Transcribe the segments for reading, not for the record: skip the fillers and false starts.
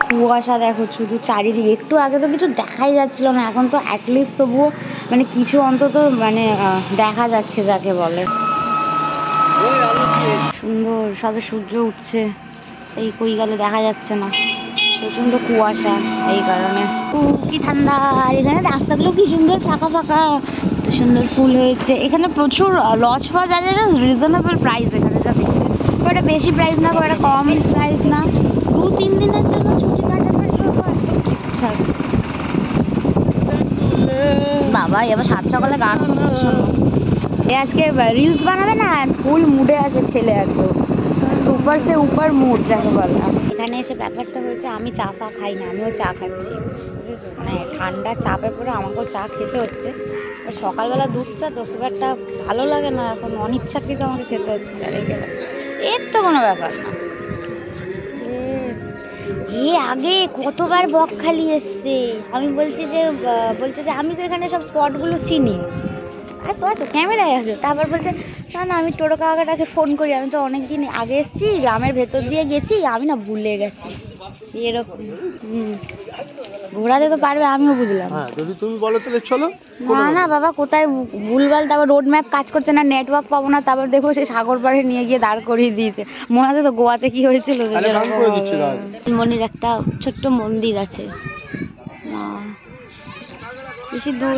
কুয়াশা দেখো শুধু চারিদিকে। একটু আগে তো কিছু দেখাই যাচ্ছিল না, এখন তো অ্যাটলিস্ট তবুও মানে কিছু অন্তত মানে দেখা যাচ্ছে যাকে বলে। সুন্দর সবে সূর্য উঠছে, এই কই গেলে দেখা যাচ্ছে না, প্রচন্ড কুয়াশা এই কারণে। কি ঠান্ডা। আর এখানে রাস্তাগুলো কি সুন্দর ফাঁকা ফাঁকা, এত সুন্দর ফুল হয়েছে। এখানে প্রচুর লজ ফজ আছে, রিজনেবল প্রাইস এখানে যা দেখছি। খুব একটা বেশি প্রাইস না, খুব একটা কম প্রাইস না। 2-3 দিনের জন্য ছুটি কাটানোর জন্য একদম ঠিকঠাক। বাবা এবার 7 সকালে গান হচ্ছে শোনো। আজকে রিলস বানাবে না, ফুল মুডে আছে ছেলে একদম, সুপার সে উপর মুড যাকে বলে। এখানে এসে ব্যাপারটা হয়েছে আমি চা ফা খাই না, আমিও চা খাচ্ছি মানে ঠান্ডার চাপে পড়ে আমাকেও চা খেতে হচ্ছে। সকালবেলা দুধ চা তো খুব একটা ভালো লাগে না, এখন অনিচ্ছাকৃত আমাকে খেতে হচ্ছে। আর এই গেলে এর তো কোনো ব্যাপার না। আগে কতবার বকখালি এসছে, আমি বলছি যে আমি তো এখানে সব স্পটগুলো চিনি। আসো আসো ক্যামেরায় আসো, তারপর বলছে না না আমি টোটো কাকাটাকে ফোন করি, আমি তো অনেকদিন আগে এসেছি, গ্রামের ভেতর দিয়ে গেছি, আমি না ভুলে গেছি এরকম। ঘোরাতে তো পারবে, আমিও বুঝলাম। যদি তুমি বলো তাহলে চলো। না না বাবা কোথায় ভুলভাল, তারপর রোড ম্যাপ কাজ করছে না, নেটওয়ার্ক পাবো না, তারপর দেখো সে সাগর পাড়ে নিয়ে গিয়ে দাঁড় করিয়ে দিয়েছে। মনে আছে তো গোয়াতে কি হয়েছিল, মনির একটা ছোট্ট মন্দির আছে, বেশি দূর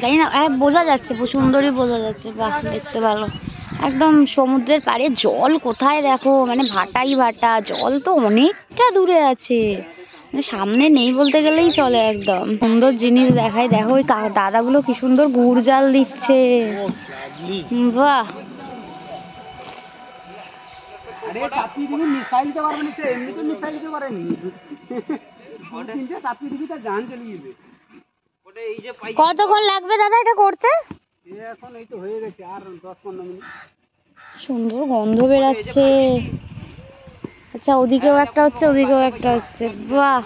জানি না, বোঝা যাচ্ছে সুন্দরই বোঝা যাচ্ছে, বাহ দেখতে ভালো। একদম সমুদ্রের পাড়ে, জল কোথায় দেখো মানে ভাটাই ভাটা, জল তো অনেকটা দূরে আছে, মানে সামনে নেই বলতে গেলেই চলে। একদম সুন্দর জিনিস দেখায়, দেখো ওই দাদাগুলো কি সুন্দর গুড় জাল দিচ্ছে, বাহ। কতক্ষণ লাগবে দাদা এটা করতে? এখন এই তো হয়ে গেছে, আর 10-15 মিনিট। সুন্দর গন্ধ বেরাচ্ছে। আচ্ছা ওদিকেও একটা হচ্ছে, ওদিকেও একটা হচ্ছে, বাহ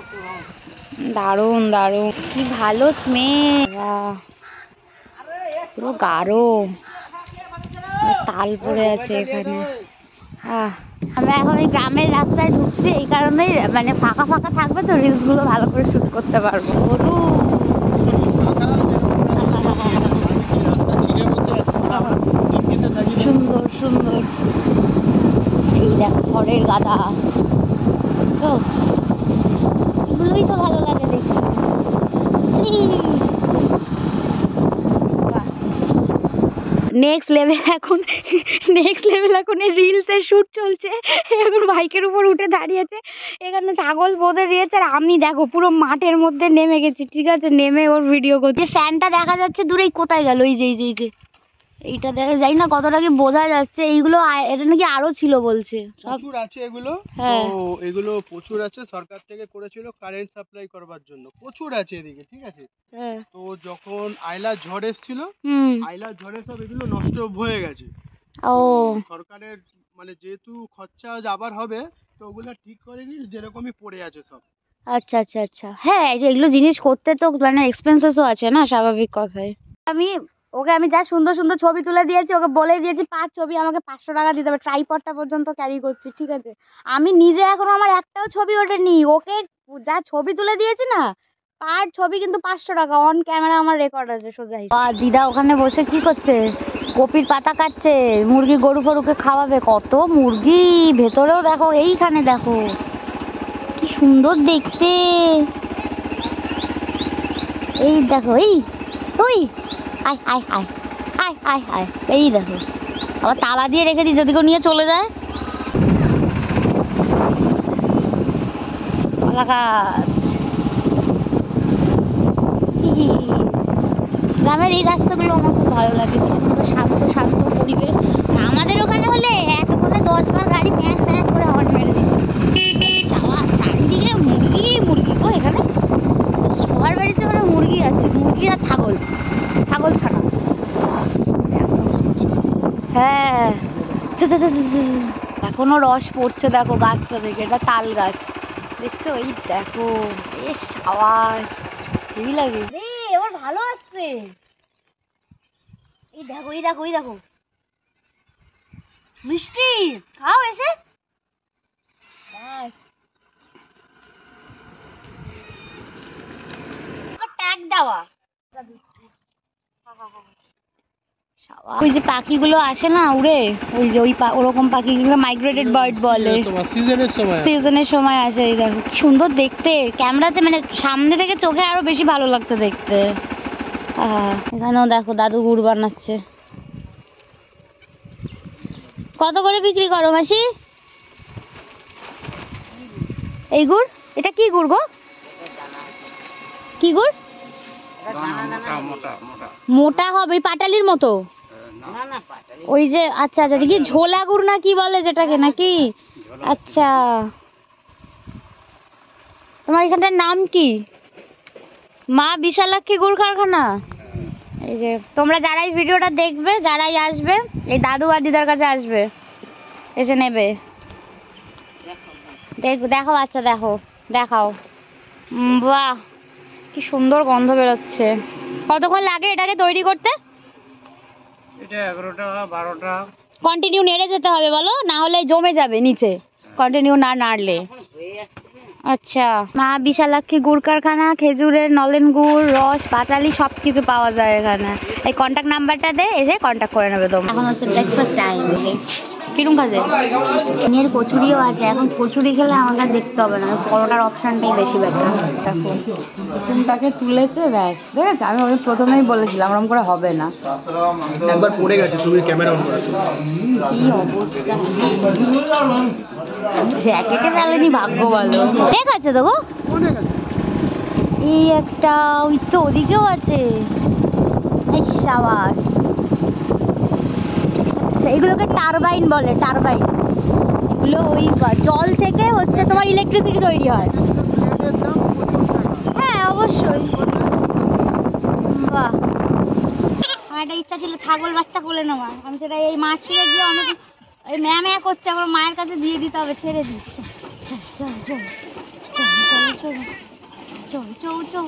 দারুণ দারুণ, কি ভালো স্মেল, বাহ পুরো গাঢ় তাল পড়ে আছে এখানে। আমরা এখন এই গ্রামের রাস্তায় ঢুকছি, এই কারণেই মানে ফাঁকা ফাঁকা থাকবে তো রিলস গুলো ভালো করে শুট করতে পারবো। সুন্দর সুন্দর, এই দেখ খড়ের গাদা, তো এগুলোই তো ভালো লাগে দেখতে। নেক্সট লেভেল এখন রিলসের শুট চলছে। এখন বাইকের উপর উঠে দাঁড়িয়েছে, এখানে ছাগল বেঁধে দিয়েছে, আর আমি দেখো পুরো মাঠের মধ্যে নেমে গেছি, ঠিক আছে, নেমে ওর ভিডিও করছি। ফ্যানটা দেখা যাচ্ছে দূরে, কোথায় গেল? এই যে এইটা দেখা যায় না, কতটা কি বোঝা যাচ্ছে? এইগুলো এটা নাকি আরো ছিল বলছে, প্রচুর আছে এগুলো। তো এগুলো প্রচুর আছে, সরকার থেকে করেছিল কারেন্ট সাপ্লাই করবার জন্য, প্রচুর আছে এদিকে, ঠিক আছে। তো যখন আইলা ঝড় এসেছিল, আইলা ঝড়ে সব এগুলো নষ্ট হয়ে গেছে। ও সরকারের মানে যেহেতু খরচা আবার হবে, তো ওগুলো ঠিক করেনি, যেরকমই পড়ে আছে সব। আচ্ছা আচ্ছা আচ্ছা, হ্যাঁ এগুলো জিনিস করতে তো মানে এক্সপেন্সেসও আছে না, স্বাভাবিক কথাই। আমি যা সুন্দর সুন্দর ছবি তুলে দিয়েছি, ওকে বলে দিয়েছি 5 ছবি আমাকে 500 টাকা দিতে হবে, ট্রাইপডটা পর্যন্ত ক্যারি করছি, ঠিক আছে। আমি নিজে এখনো আমার একটাও ছবি ওঠেনি, ওকে যা ছবি তুলে দিয়েছি না, পার ছবি কিন্তু 500 টাকা, অন ক্যামেরা আমার রেকর্ড আছে সোজা। দিদা ওখানে বসে কি করছে? কপির পাতা কাটছে, মুরগি গরু ফরুকে খাওয়াবে। কত মুরগি ভেতরেও দেখো, এইখানে দেখো কি সুন্দর দেখতে, এই দেখো, এই ওই আয় আয় আয় আয় আয় আয়, এই দেখো আবার তালা দিয়ে রেখে দিই, যদি কেউ নিয়ে চলে যায়। কলা গাছ, গ্রামের এই রাস্তাগুলো আমার খুব ভালো লাগে, কি সুন্দর শান্ত শান্ত পরিবেশ। আমাদের ওখানে হলে এতক্ষণে 10 বার গাড়ি প্যাঁক প্যাঁক করে হর্ন মেরে দিত। চারিদিকে মুরগি মুরগি গো, এখানে সবার বাড়িতে মানে মুরগি আছে, মুরগি আর ছাগল ছানা। হ্যাঁ এখনো রস পড়ছে দেখো গাছটা থেকে, এটা তাল গাছ দেখছো, এই দেখো বেশ আওয়াজ হেভি লাগে রে, এবার ভালো আসছে। এই দেখো এই দেখো এই দেখো মিষ্টি, খাও এসে। শাওয়া। ওই যে পাখিগুলো আসে না উড়ে, ওই যে ওরকম পাখিগুলো মাইগ্রেটেড বার্ড বলে, সিজনের সময় আসে। এই দেখো কি সুন্দর দেখতে, ক্যামেরাতে মানে সামনে থেকে চোখে আরো বেশি ভালো লাগছে দেখতে। এখানেও দেখো দাদু গুড় বানাচ্ছে। কত করে বিক্রি করো মাসি এই গুড়? এটা কি গুড় গো? কি গুড়? মোটা হবে পাটালির মতো? ওই যে আচ্ছা আচ্ছা কি ঝোলা গুড় না কি বলে যেটাকে নাকি? আচ্ছা, তোমার এখানটার নাম কি? মা বিশালাক্ষী গুড় কারখানা। এই যে তোমরা যারাই ভিডিওটা দেখবে, যারাই আসবে, এই দাদু আর দিদার কাছে আসবে, এসে নেবে। দেখো আচ্ছা, দেখো দেখাও। বাহ কি সুন্দর গন্ধ বেরোচ্ছে। কতক্ষণ লাগে এটাকে তৈরি করতে? এটা 11টা 12টা। কন্টিনিউ নেড়ে যেতে হবে বলো, না হলে জমে যাবে নিচে কন্টিনিউ না নাড়লে। আচ্ছা, মা বিশালাক্ষী গুড় কারখানা, খেজুরের নলেন গুড়, রস, পাটালি সব কিছু পাওয়া যায় এখানে। এই কন্ট্যাক্ট নাম্বারটা দে, এসে কন্ট্যাক্ট করে নেবে তোমরা। এখন হচ্ছে ব্রেকফাস্ট টাইম। কিরম কাজে এর কচুরিও আছে। এখন কচুরি খেলে আমাকে দেখতে হবে না, পরোটার অপশনটাই বেশি বেটার। দেখো কুসুমটাকে তুলেছে, ব্যাস দেখেছো, আমি প্রথমেই বলেছিলাম ওরকম করে হবে না। একবার পড়ে গেছে, তুমি ক্যামেরা অন করেছো। কি অবস্থা, জ্যাকেটে ফেলেনি ভাগ্য ভালো। ঠিক আছে দেখো এই একটা, ওই তো ওদিকেও আছে। এই সাবাস। আচ্ছা এগুলোকে টারবাইন বলে, টারবাইন। এগুলো ওই জল থেকে হচ্ছে তোমার ইলেকট্রিসিটি তৈরি হয়। হ্যাঁ অবশ্যই। বাহ, আমার একটা ইচ্ছা ছিল ছাগল বাচ্চা কোলে নেওয়া, আমি সেটা এই মাঠ থেকে গিয়ে অনেক ওই ম্যা করছে, আমার মায়ের কাছে দিয়ে দিতে হবে, ছেড়ে দিই। চল চল চল চল চল চল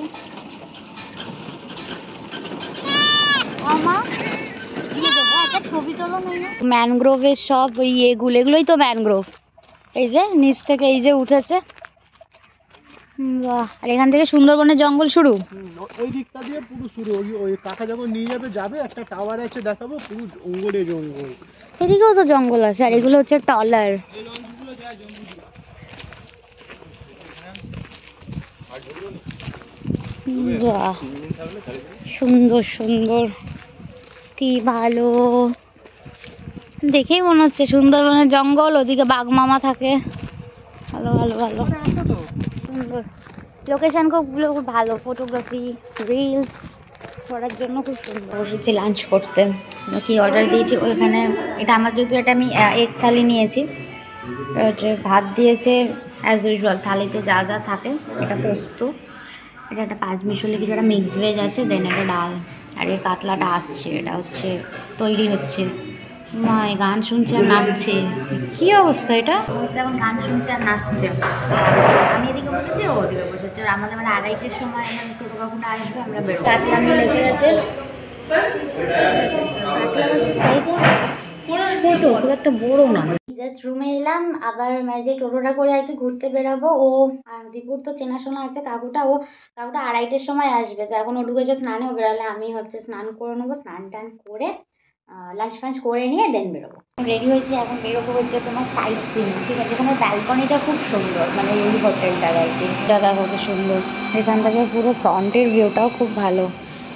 একটা ছবি তোলো। ম্যানগ্রোভের সব ওই এগুলোই তো ম্যানগ্রোভ। এই যে নিচ থেকে এই যে উঠেছে। বাহ, আর এখান থেকে সুন্দরবনের জঙ্গল শুরু। ওই দিকটা দিয়ে পুরো শুরু। ওই কাকা যখন নিয়ে যাবে একটা টাওয়ার আছে দেখাবো, পুরো জঙ্গলে জঙ্গল। এদিকেও তো জঙ্গল আছে, আর এগুলো হচ্ছে টলার। বাহ সুন্দর সুন্দর, কি ভালো, দেখেই মনে হচ্ছে সুন্দরবনের জঙ্গল, ওদিকে বাঘ মামা থাকে। ভালো ভালো ভালো সুন্দর লোকেশন, খুব ভালো, ফটোগ্রাফি রিলস করার জন্য খুব সুন্দর। বসেছি লাঞ্চ করতে। কি অর্ডার দিয়েছি ওইখানে, এটা আমার যেহেতু এটা আমি এক থালি নিয়েছি, ভাত দিয়েছে অ্যাজ ইউজুয়াল থালিতে যা যা থাকে। এটা পোস্ত, এটা একটা পাঁচমিশালি কিছু একটা মিক্স ভেজ আছে, দেন এটা ডাল, আর এই কাতলাটা আসছে, এটা হচ্ছে তৈরি হচ্ছে। মা গান শুনছে আর নাচছে, কি অবস্থা এটা হচ্ছে। এখন গান শুনছে আর নাচছে, আমি এদিকে বসেছি ও ওদিকে বসেছে। আর আমাদের মানে 2:30-এর সময় আমার ছোটো কাকুটা আসবে, আমরা বেরোবো। কাতলা মিল এসে গেছে, ছোটো খুব একটা বড় না। জাস্ট রুমে এলাম, আবার যে টোটোটা করে আর কি ঘুরতে বেরাবো। ও আর দীপুর তো চেনাশোনা আছে, কাকুটা 2:30-এর সময় আসবে। তো এখন ও ঢুকেছে স্নানেও বেরালে, আমি হচ্ছে স্নান করে নেবো, স্নান টান করে লাঞ্চ ফাঞ্চ করে নিয়ে দেন বেরোবো। রেডি হয়েছে, এখন বেরোবো হচ্ছে তোমার সাইট সিন। ঠিক আছে, এখানে ব্যালকনিটা খুব সুন্দর, মানে এই হোটেলটার আর কি, দাদা খুব সুন্দর। এখান থেকে পুরো ফ্রন্টের ভিউটাও খুব ভালো,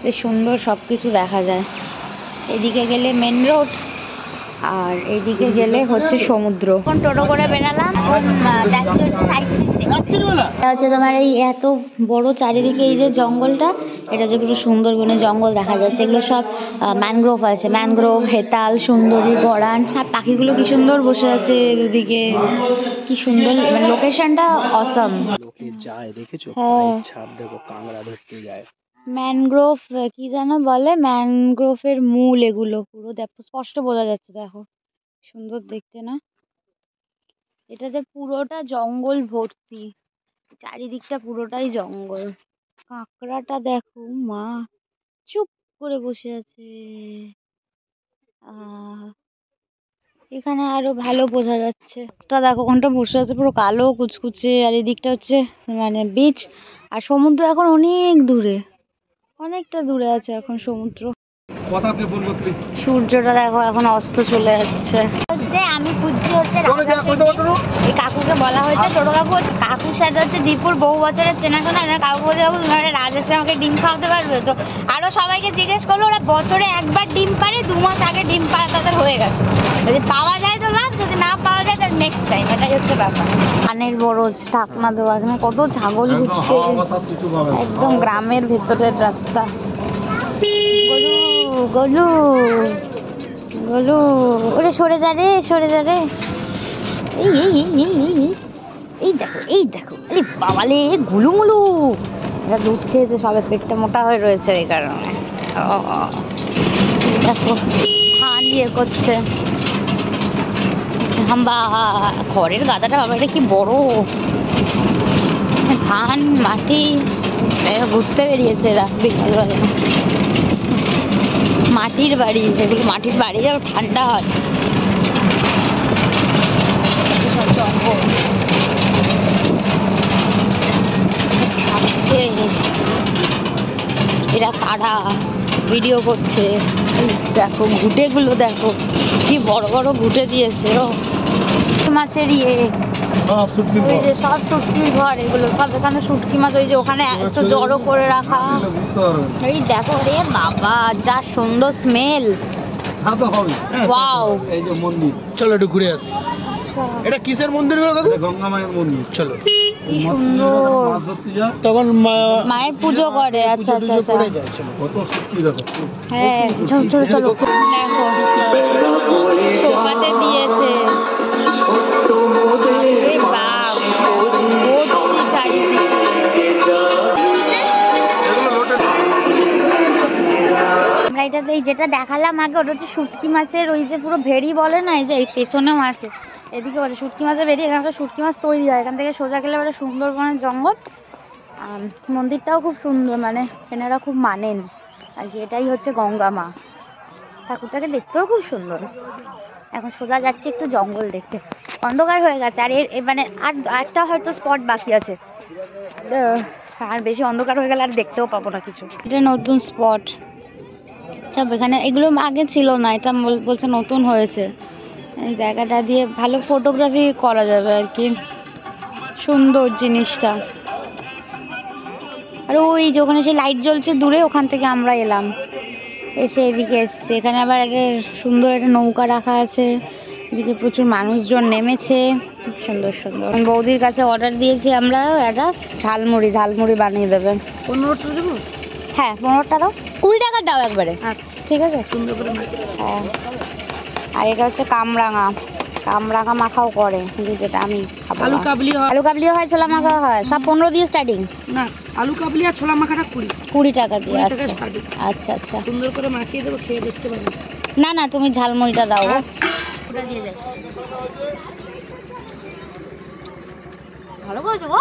বেশ সুন্দর, সব কিছু দেখা যায়। এদিকে গেলে মেন রোড, আর এইদিকে গেলে হচ্ছে সমুদ্র। এখন টোটো করে বেরালাম, হচ্ছে তোমার এই এত বড় চারিদিকে এই যে জঙ্গলটা, এটা যে পুরো সুন্দরবনের জঙ্গল দেখা যাচ্ছে। এগুলো সব ম্যানগ্রোভ আছে, ম্যানগ্রোভ, হেতাল, সুন্দরী, গড়ান, আর পাখিগুলো কি সুন্দর বসে আছে দুদিকে, কি সুন্দর মানে লোকেশনটা অসম। লোকে যায় দেখেছো, ছাপ দেখো, কাঁকড়া ধরতে যায়। ম্যানগ্রোভ কি যেন বলে, ম্যানগ্রোভের মূল এগুলো, পুরো দেখো স্পষ্ট বোঝা যাচ্ছে। দেখো সুন্দর দেখতে না, এটাতে পুরোটা জঙ্গল ভর্তি, চারিদিকটা পুরোটাই জঙ্গল। কাঁকড়াটা দেখো মা, চুপ করে বসে আছে। এখানে আরো ভালো বোঝা যাচ্ছে। তা দেখো কোনটা বসে আছে পুরো কালো কুচকুচে, আর এদিকটা হচ্ছে মানে বিচ, আর সমুদ্র এখন অনেক দূরে, অনেকটা দূরে আছে এখন সমুদ্র। কথা কে বলবো তুই? সূর্যটা দেখো এখন অস্ত চলে যাচ্ছে। হচ্ছে আমি বুঝছি হচ্ছে এই কাকুকে বলা হয়েছে ছোট কাকু, কাকুর সাথে হচ্ছে দীপুর বহু বছরের চেনাশোনা। কাকু বলছে কাকু তুমি একটা রাজেশে আমাকে ডিম খাওয়াতে পারবে তো? আরো সবাইকে জিজ্ঞেস করলো, ওরা বছরে একবার ডিম পারে, 2 মাস আগে ডিম পাড়া তাদের হয়ে গেছে। যদি পাওয়া যায় তো লাভ, যদি না পাওয়া যায় তাহলে নেক্সট টাইম। এটাই হচ্ছে ব্যাপার। কানের বড় ঢাকনা দেওয়া, এখানে কত ছাগল ঘুরছে, একদম গ্রামের ভেতরের রাস্তা। গলু গলু ওরে সরে যা রে, সরে যা রে। এই এই এই এই এই এই দেখো, এই দেখো, আরে বাবালে গুলুমুলু। এরা দুধ খেয়েছে, সবে পেটটা মোটা হয়ে রয়েছে এই কারণে। দেখো ধান ইয়ে করছে। হাম্বা খড়ের গাদাটা বাবা, এটা কি বড়। ধান মাটি ঘুরতে বেরিয়েছে এরা বিকালবেলা। মাটির বাড়ি, এগুলো মাটির বাড়ি, আর ঠান্ডা হয়। এরা কারা ভিডিও করছে, দেখো ঘুটেগুলো দেখো কি বড় বড় ঘুটে দিয়েছে। ও মাছের ইয়ে, ওই যে সব শুটকির ঘর, এগুলো সব এখানে শুটকি মাছ। ওই যে ওখানে এত জড়ো করে রাখা। এই দেখো রে বাবা, যা সুন্দর স্মেল। ওয়াও, এই যে মন্দির, চলো একটু ঘুরে আসি। এটা কিসের মন্দির গো কাকু? গঙ্গা মায়ের মন্দির। চলো। কি সুন্দর, তখন মায়ের পুজো করে। আচ্ছা আচ্ছা আচ্ছা, কত সত্যি দেখো। হ্যাঁ চলো চলো চলো। দেখো শোকাতে দিয়েছে। আমরা এটাতে যেটা দেখালাম আগে, ওটা হচ্ছে শুটকি মাছের ওই যে পুরো ভেড়ি বলে না, এই যে এই পেছনেও আছে, এদিকে বলে শুটকি মাছের ভেড়ি। এখানকার শুটকি মাছ তৈরি হয় এখান থেকে। সোজা গেলে ওটা সুন্দরবনের জঙ্গল। মন্দিরটাও খুব সুন্দর, মানে এনারা খুব মানেন আর কি। এটাই হচ্ছে গঙ্গা মা। ঠাকুরটাকে দেখতেও খুব সুন্দর। এখন সোজা যাচ্ছি একটু জঙ্গল দেখতে। অন্ধকার হয়ে গেছে, আর এর মানে আটটা হয়তো স্পট বাকি আছে। আর বেশি অন্ধকার হয়ে গেলে আর দেখতেও পাবো না কিছু। এটা নতুন স্পট সব এখানে, এগুলো আগে ছিল না, এটা বলছে নতুন হয়েছে। এই জায়গাটা দিয়ে ভালো ফটোগ্রাফি করা যাবে আর কি, সুন্দর জিনিসটা। আর ওই যে ওখানে সেই লাইট জ্বলছে দূরে, ওখান থেকে আমরা এলাম, এসে এদিকে এসছে। এখানে আবার একটা সুন্দর একটা নৌকা রাখা আছে, এদিকে প্রচুর মানুষজন নেমেছে, খুব সুন্দর সুন্দর। বৌদির কাছে অর্ডার দিয়েছি আমরা একটা ঝালমুড়ি, ঝালমুড়ি বানিয়ে দেবে। 15টা দেবো? হ্যাঁ 15টা দাও, 20 টাকার দাও একবারে। আচ্ছা ঠিক আছে, সুন্দর করে হ্যাঁ। আর এটা হচ্ছে কামরাঙা, কামরাঙা মাখাও করে, কিন্তু যেটা আমি খাবো। আলু কাবলি হয়, আলু কাবলিও হয়, ছোলা মাখা হয়, সব 15 দিয়ে স্টার্টিং। না আলু কাবলি আর ছোলা মাখাটা 20 টাকা দিয়ে। 20 টাকা আচ্ছা starting। আচ্ছা আচ্ছা, সুন্দর করে মাখিয়ে দেবো, খেয়ে দেখতে পাবো। না না তুমি ঝালমুড়িটা দাও। আচ্ছা ওটা দিয়ে দে। ভালো করেছো গো,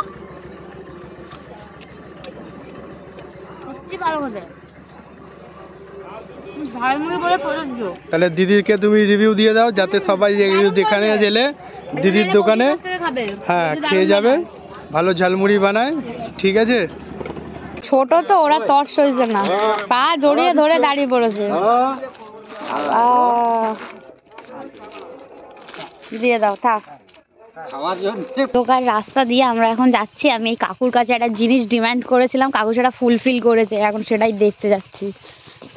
সত্যি ভালো করে। ঝালমুড়ি বলে প্রযোজ্য। তাহলে দিদিকে তুমি রিভিউ দিয়ে দাও, যাতে সবাই যেখানে গেলে দিদির দোকানে হ্যাঁ খেয়ে যাবে। ভালো ঝালমুড়ি বানায়, ঠিক আছে। ছোট তো ওরা তর্স হয়েছে না, পা জড়িয়ে ধরে দাঁড়িয়ে পড়েছে। দিয়ে দাও, থাক। দোকান রাস্তা দিয়ে আমরা এখন যাচ্ছি। আমি এই কাকুর কাছে একটা জিনিস ডিমান্ড করেছিলাম, কাকু সেটা ফুলফিল করেছে, এখন সেটাই দেখতে যাচ্ছি।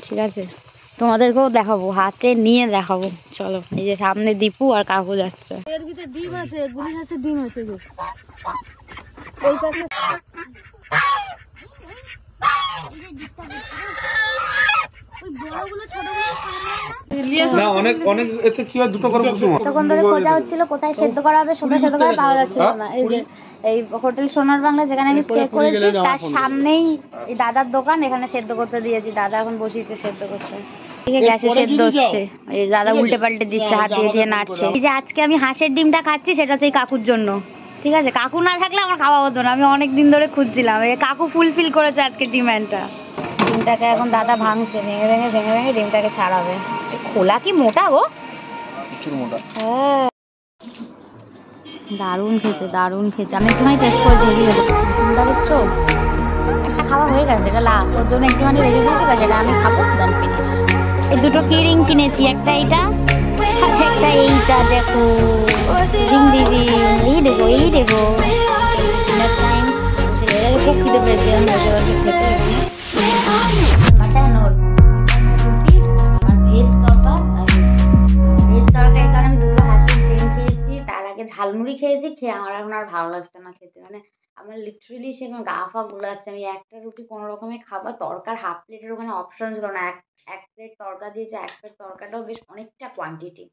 ঠিক আছে, তোমাদেরকেও দেখাবো, হাতে নিয়ে দেখাবো। চলো, এই যে সামনে দীপু আর কাকু যাচ্ছে। এর ভিতরে ডিম আছে, গুলি আছে, ডিম আছে গো। না অনেক অনেক এতে কি হয়, দুটো করে কুসুম তখন ধরে খোঁজা হচ্ছিল কোথায় সেদ্ধ করা হবে, কোথায় সেদ্ধ করা পাওয়া যাচ্ছিল না। এই যে এই হোটেল সোনার বাংলা যেখানে আমি স্টে করেছি, তার সামনেই এই দাদার দোকান, এখানে সেদ্ধ করতে দিয়েছি। দাদা এখন বসিয়েছে সেদ্ধ করছে, গ্যাসে সেদ্ধ হচ্ছে। এই দাদা উল্টে পাল্টে দিচ্ছে, হাত দিয়ে দিয়ে নাড়ছে। এই যে আজকে আমি হাঁসের ডিমটা খাচ্ছি, সেটা হচ্ছে এই কাকুর জন্য। ঠিক আছে, কাকু না থাকলে আমার খাওয়া হতো না, আমি অনেক দিন ধরে খুঁজছিলাম। এই কাকু ফুলফিল করেছে আজকে ডিমান্ডটা। ডিমটাকে এখন দাদা ভাঙছে, ভেঙে ভেঙে ভেঙে ভেঙে ডিমটাকে ছাড়াবে। খোলা কি মোটা গো, হ্যাঁ দারুণ খেতে, দারুণ খেতে। আমি তোমায় টেস্ট করে দিয়ে দিচ্ছি, চিন্তা করছো? একটা খাওয়া হয়ে হয়ে গেছে, এটা লাস্ট ওর জন্য একটুখানি রেখে দিয়েছি, বা যেটা আমি খাবো দেন ফিনিশ। এই দুটো কি রিং কিনেছি, একটা এইটা আর একটা এইটা, দেখো রিং দিদি, এই দেখো এই দেখো। ডিনার টাইম, খুব খিদে পেয়েছে, আমি বসে বসে খেতে মাটন ওর রুটি, আমার ভেজ তরকা আর ভেজ তরকারির কারণে আমি দুটো হাঁসের ডিম খেয়েছি, তার আগে ঝালমুড়ি খেয়েছি, খেয়ে আমার এখন আর ভালো লাগছে না খেতে, মানে আমার লিটারেলি সেরকম গা ফা গুলাচ্ছে। আমি একটা রুটি কোনো রকমে খাবার, তরকার হাফ প্লেটের ওখানে অপশন ছিল না, এক প্লেট তরকা দিয়েছে, এক প্লেট তরকাটাও বেশ অনেকটা কোয়ান্টিটি।